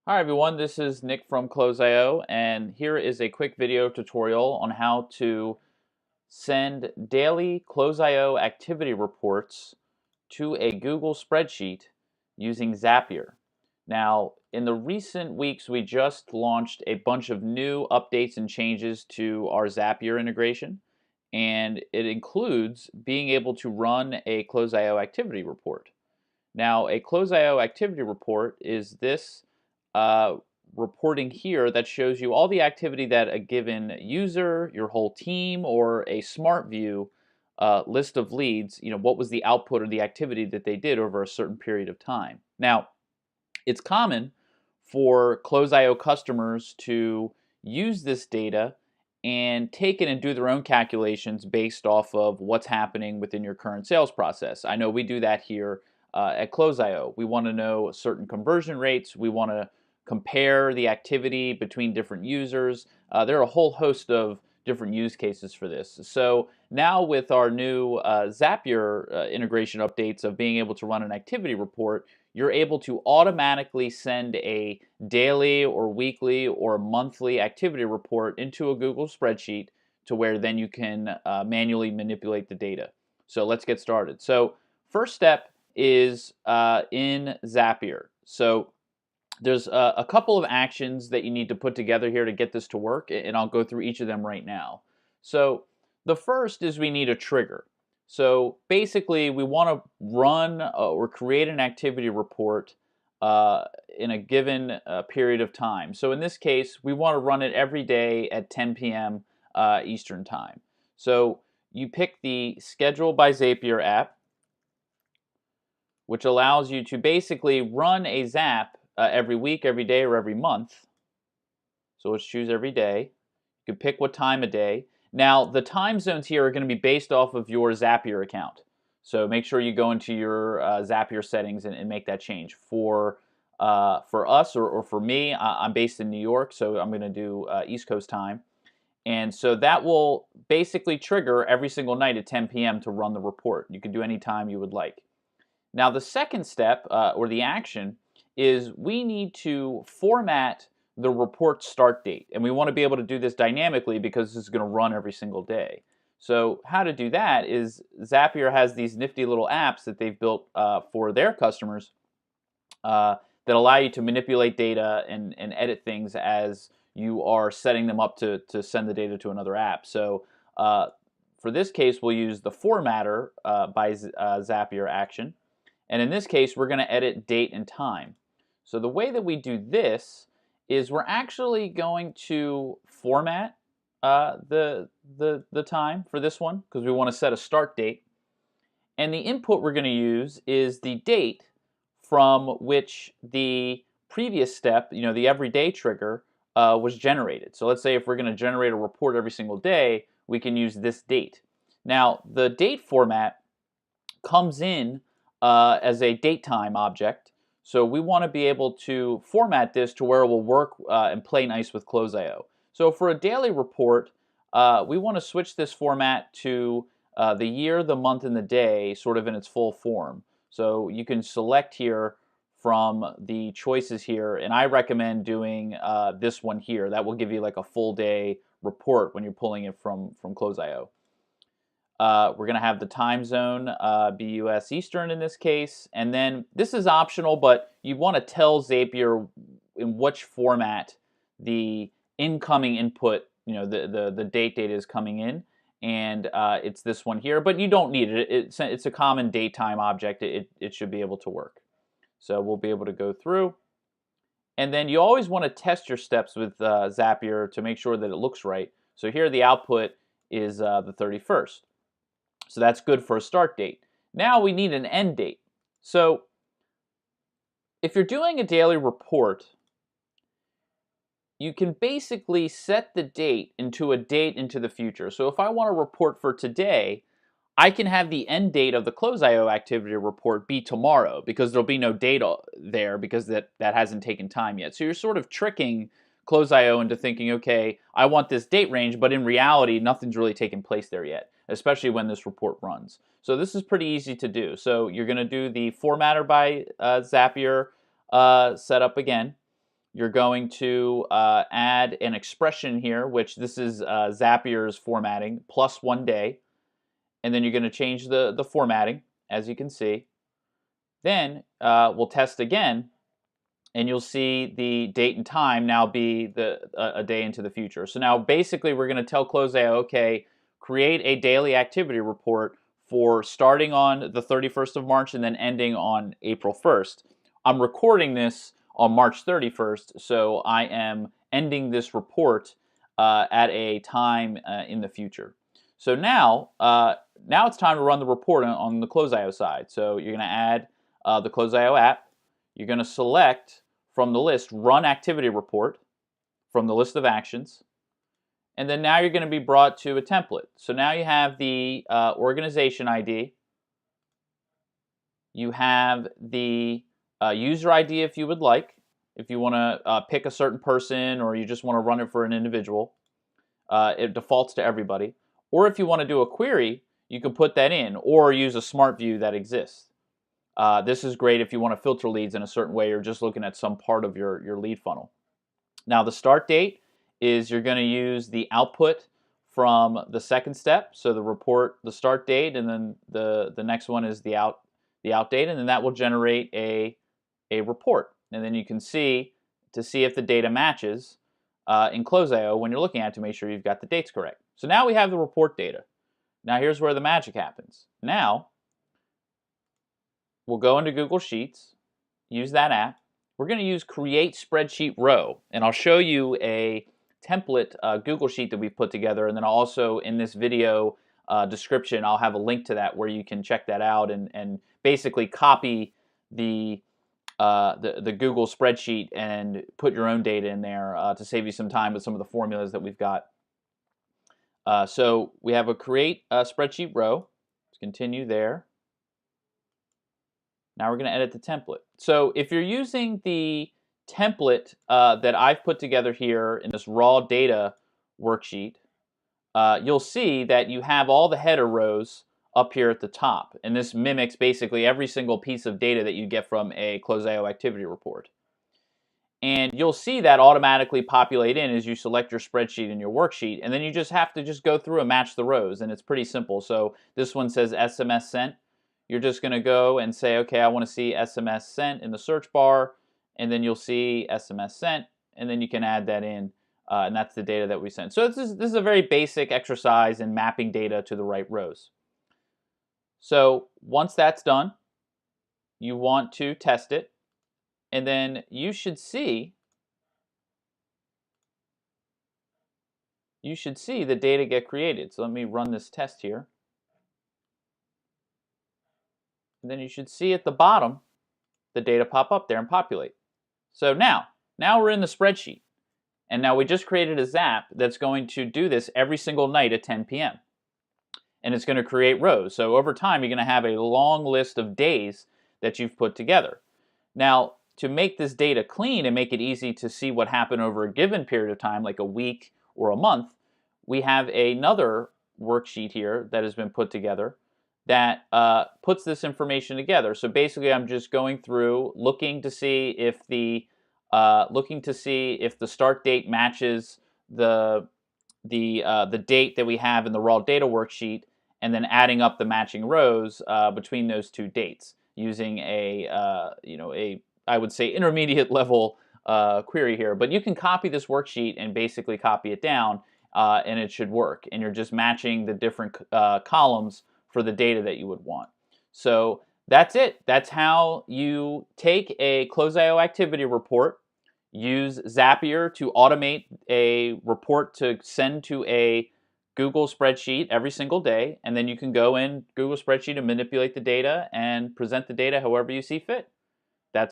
Hi everyone, this is Nick from Close.io, and here is a quick video tutorial on how to send daily Close.io activity reports to a Google Spreadsheet using Zapier. Now, in the recent weeks, we just launched a bunch of new updates and changes to our Zapier integration, and it includes being able to run a Close.io activity report. Now, a Close.io activity report is this uh, reporting here that shows you all the activity that a given user, your whole team, or a smart view list of leads, what was the output or the activity that they did over a certain period of time. Now, it's common for Close.io customers to use this data and take it and do their own calculations based off of what's happening within your current sales process. I know we do that here at Close.io. We want to know certain conversion rates. We want to compare the activity between different users. There are a whole host of different use cases for this. So now with our new Zapier integration updates of being able to run an activity report, you're able to automatically send a daily or weekly or monthly activity report into a Google spreadsheet to where then you can manually manipulate the data. So let's get started. So first step is in Zapier. So there's a couple of actions that you need to put together here to get this to work, and I'll go through each of them right now. So the first is we need a trigger. So basically, we want to run or create an activity report in a given period of time. So in this case, we want to run it every day at 10 p.m. Eastern Time. So you pick the Schedule by Zapier app, which allows you to basically run a Zap every week, every day, or every month. So let's choose every day. You can pick what time of day. Now, the time zones here are going to be based off of your Zapier account. So make sure you go into your Zapier settings and make that change. For us or for me, I'm based in New York, so I'm going to do East Coast time. And so that will basically trigger every single night at 10 p.m. to run the report. You can do any time you would like. Now, the second step, or the action, is we need to format the report start date. And we want to be able to do this dynamically because this is going to run every single day. So how to do that is Zapier has these nifty little apps that they've built for their customers that allow you to manipulate data and edit things as you are setting them up to send the data to another app. So for this case, we'll use the formatter by Zapier action. And in this case, we're going to edit date and time. So the way that we do this is we're actually going to format the time for this one because we want to set a start date. And the input we're going to use is the date from which the previous step, the everyday trigger, was generated. So let's say if we're going to generate a report every single day, we can use this date. Now, the date format comes in as a datetime object. So we want to be able to format this to where it will work and play nice with Close.io. So for a daily report, we want to switch this format to the year, the month, and the day sort of in its full form. So you can select here from the choices here, and I recommend doing this one here. That will give you like a full day report when you're pulling it from Close.io. We're going to have the time zone be US Eastern in this case. And then this is optional, but you want to tell Zapier in which format the incoming input, the date data is coming in. And it's this one here, but you don't need it. It's a common datetime object. It should be able to work. So we'll be able to go through. And then you always want to test your steps with Zapier to make sure that it looks right. So here the output is the 31st. So that's good for a start date. Now we need an end date. So if you're doing a daily report, you can basically set the date into a date into the future. So if I want to report for today, I can have the end date of the Close.io activity report be tomorrow because there'll be no data there because that hasn't taken time yet. So you're sort of tricking Close.io into thinking, okay, I want this date range, but in reality, nothing's really taken place there yet, especially when this report runs. So this is pretty easy to do. So you're going to do the formatter by Zapier setup again. you're going to add an expression here, which this is Zapier's formatting, plus 1 day. And then you're going to change the formatting, as you can see. Then we'll test again, and you'll see the date and time now be a day into the future. So now basically we're going to tell Close.io, okay, create a daily activity report for starting on the 31st of March and then ending on April 1st. I'm recording this on March 31st, so I am ending this report at a time in the future. So now it's time to run the report on the Close.io side. So you're going to add the Close.io app. You're going to select from the list Run Activity Report from the list of actions. And then now you're going to be brought to a template. So now you have the organization ID. You have the user ID if you would like. If you want to pick a certain person or you just want to run it for an individual, it defaults to everybody. Or if you want to do a query, you can put that in or use a smart view that exists. This is great if you want to filter leads in a certain way or just looking at some part of your lead funnel. Now the start date is you're going to use the output from the second step. So the report, the start date, and then the next one is the out date, and then that will generate a report. And then you can see if the data matches in Close.io when you're looking at it to make sure you've got the dates correct. So now we have the report data. Now here's where the magic happens. Now we'll go into Google Sheets, use that app. We're going to use Create Spreadsheet Row, and I'll show you a template Google Sheet that we've put together, and then also in this video description, I'll have a link to that where you can check that out and basically copy the Google spreadsheet and put your own data in there to save you some time with some of the formulas that we've got. So we have a Create Spreadsheet Row. Let's continue there. Now we're going to edit the template. So if you're using the template that I've put together here in this raw data worksheet, you'll see that you have all the header rows up here at the top. And this mimics basically every single piece of data that you get from a Close.io activity report. And you'll see that automatically populate in as you select your spreadsheet and your worksheet. And then you just have to go through and match the rows. And it's pretty simple. So this one says SMS sent. You're just going to go and say, okay, I want to see SMS sent in the search bar, and then you'll see SMS sent, and then you can add that in, and that's the data that we sent. So this is a very basic exercise in mapping data to the right rows. So once that's done, you want to test it, and then you should see the data get created. So let me run this test here. And then you should see at the bottom the data pop up there and populate. So now we're in the spreadsheet. And now we just created a Zap that's going to do this every single night at 10 p.m. And it's going to create rows. So over time, you're going to have a long list of days that you've put together. Now, to make this data clean and make it easy to see what happened over a given period of time, like a week or a month, we have another worksheet here that has been put together that puts this information together. So basically, I'm just going through, looking to see if the start date matches the date that we have in the raw data worksheet, and then adding up the matching rows between those two dates using I would say intermediate level query here. But you can copy this worksheet and basically copy it down, and it should work. And you're just matching the different columns for the data that you would want. So that's it. That's how you take a Close.io activity report, use Zapier to automate a report to send to a Google spreadsheet every single day, and then you can go in Google spreadsheet and manipulate the data and present the data however you see fit.